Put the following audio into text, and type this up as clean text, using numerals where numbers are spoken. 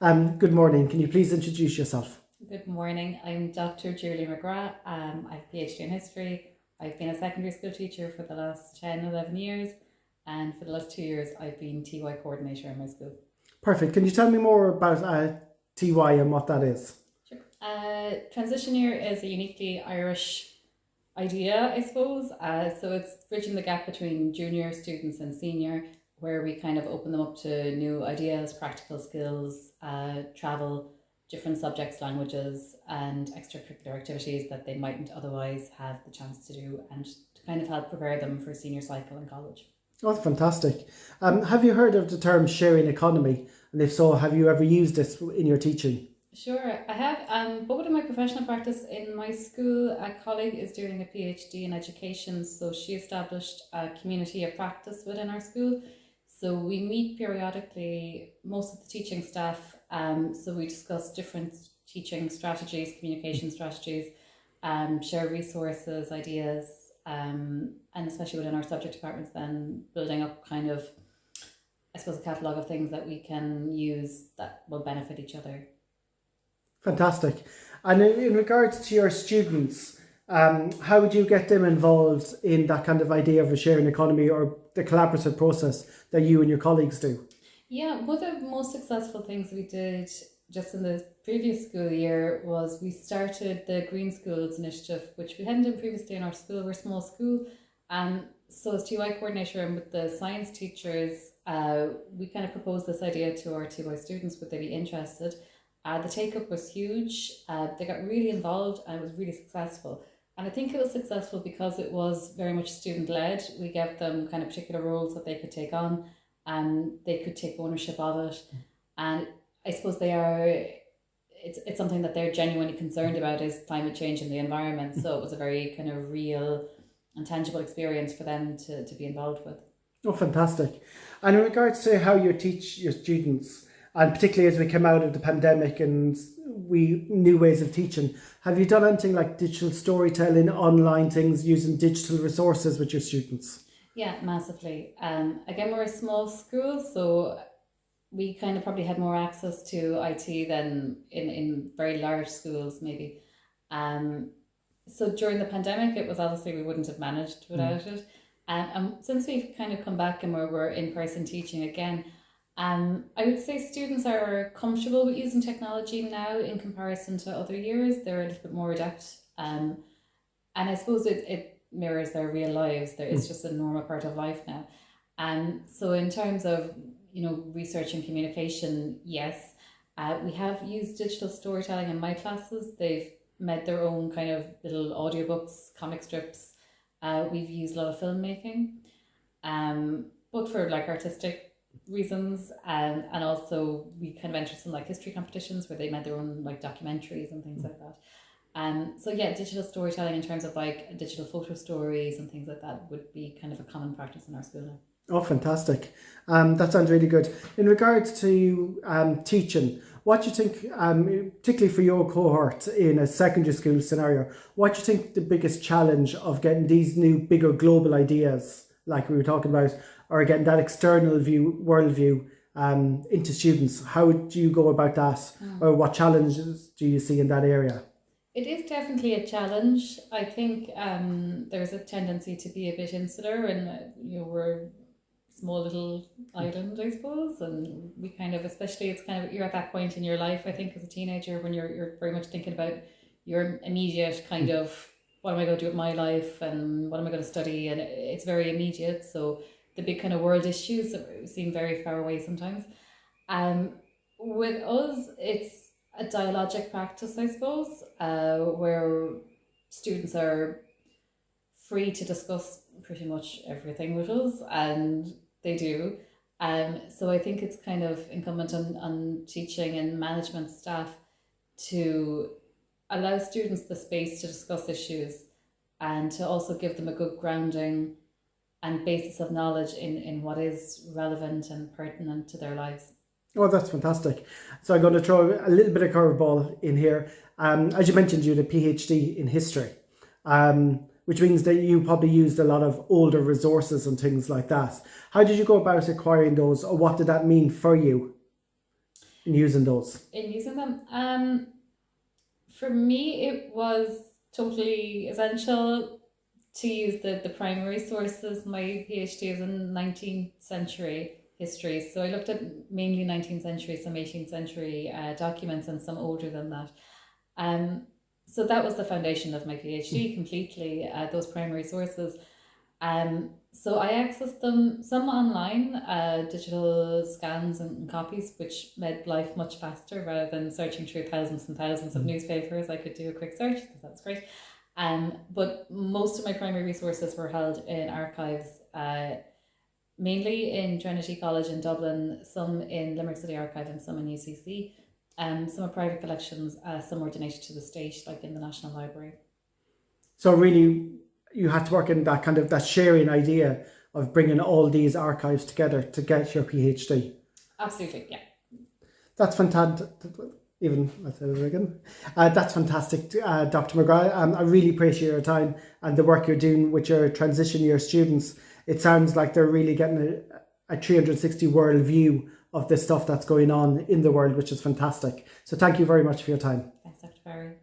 Good morning. Can you please introduce yourself? Good morning. I'm Dr. Julie McGrath. I have a PhD in history. I've been a secondary school teacher for the last 10, 11 years. And for the last 2 years, I've been TY coordinator in my school. Perfect. Can you tell me more about TY and what that is? Sure. Transition year is a uniquely Irish idea, I suppose. So it's bridging the gap between junior students and senior, where we kind of open them up to new ideas, practical skills, travel, different subjects, languages, and extracurricular activities that they mightn't otherwise have the chance to do, and to kind of help prepare them for senior cycle in college. Oh, that's fantastic. Have you heard of the term sharing economy? And if so, have you ever used this in your teaching? Sure, I have. Both in my professional practice in my school, a colleague is doing a PhD in education, so she established a community of practice within our school. So we meet periodically, most of the teaching staff, so we discuss different teaching strategies, communication strategies, share resources, ideas, and especially within our subject departments, then building up kind of, I suppose, a catalogue of things that we can use that will benefit each other. Fantastic. And in regards to your students, how would you get them involved in that kind of idea of a sharing economy or the collaborative process that you and your colleagues do? Yeah, one of the most successful things we did just in the previous school year was we started the Green Schools initiative, which we hadn't done previously in our school. We're a small school. So as TY coordinator and with the science teachers, we kind of proposed this idea to our TY students, would they be interested? The take-up was huge. They got really involved and it was really successful. And I think it was successful because it was very much student-led. We gave them kind of particular roles that they could take on, and they could take ownership of it. And I suppose it's something that they're genuinely concerned about, is climate change and the environment. So it was a very kind of real and tangible experience for them to be involved with. Oh, fantastic. And in regards to how you teach your students, and particularly as we come out of the pandemic and new ways of teaching, have you done anything like digital storytelling, online things, using digital resources with your students? Yeah, massively. Again, we're a small school, so we kind of probably had more access to IT than in very large schools, maybe. So during the pandemic, it was obviously we wouldn't have managed without it. And since we've kind of come back and we're in-person teaching again, I would say students are comfortable with using technology now in comparison to other years. They're a little bit more adept. And I suppose it mirrors their real lives. It's just a normal part of life now. So in terms of, research and communication, yes, we have used digital storytelling in my classes. They've made their own kind of little audiobooks, comic strips. We've used a lot of filmmaking, both for like artistic reasons, and also we kind of entered some like history competitions where they made their own like documentaries and things like that. So yeah, digital storytelling in terms of like digital photo stories and things like that would be kind of a common practice in our school now. Oh, fantastic. That sounds really good. In regards to teaching, what do you think, particularly for your cohort in a secondary school scenario, what do you think the biggest challenge of getting these new, bigger global ideas, like we were talking about, or getting that external worldview into students? How do you go about that? Or what challenges do you see in that area? It is definitely a challenge. I think there's a tendency to be a bit insular, and we're a small little island, I suppose, and we kind of, especially it's kind of, you're at that point in your life, I think, as a teenager, when you're very much thinking about your immediate kind of, what am I going to do with my life and what am I going to study, and it's very immediate. So the big kind of world issues seem very far away sometimes. With us, it's a dialogic practice, I suppose, where students are free to discuss pretty much everything with us, and they do. So I think it's kind of incumbent on teaching and management staff to allow students the space to discuss issues and to also give them a good grounding and basis of knowledge in what is relevant and pertinent to their lives. Oh, that's fantastic. So I'm going to throw a little bit of curveball in here. As you mentioned, you had a PhD in history, which means that you probably used a lot of older resources and things like that. How did you go about acquiring those, or what did that mean for you? in using those? In using them? For me, it was totally essential to use the primary sources. My PhD is in 19th century history, so I looked at mainly 19th century, some 18th century documents, and some older than that. So that was the foundation of my PhD completely, those primary sources. So I accessed them, some online, digital scans and copies, which made life much faster rather than searching through thousands and thousands of newspapers. I could do a quick search, so that's great. But most of my primary resources were held in archives, mainly in Trinity College in Dublin, some in Limerick City Archive and some in UCC. Some are private collections, some were donated to the state, like in the National Library. So really, you had to work in that kind of that sharing idea of bringing all these archives together to get your PhD. Absolutely, yeah. That's fantastic. Even I said it again. That's fantastic, Dr. McGrath. I really appreciate your time and the work you're doing with your transition year students. It sounds like they're really getting a 360 world view of the stuff that's going on in the world, which is fantastic. So thank you very much for your time. Thanks, Dr. Barry.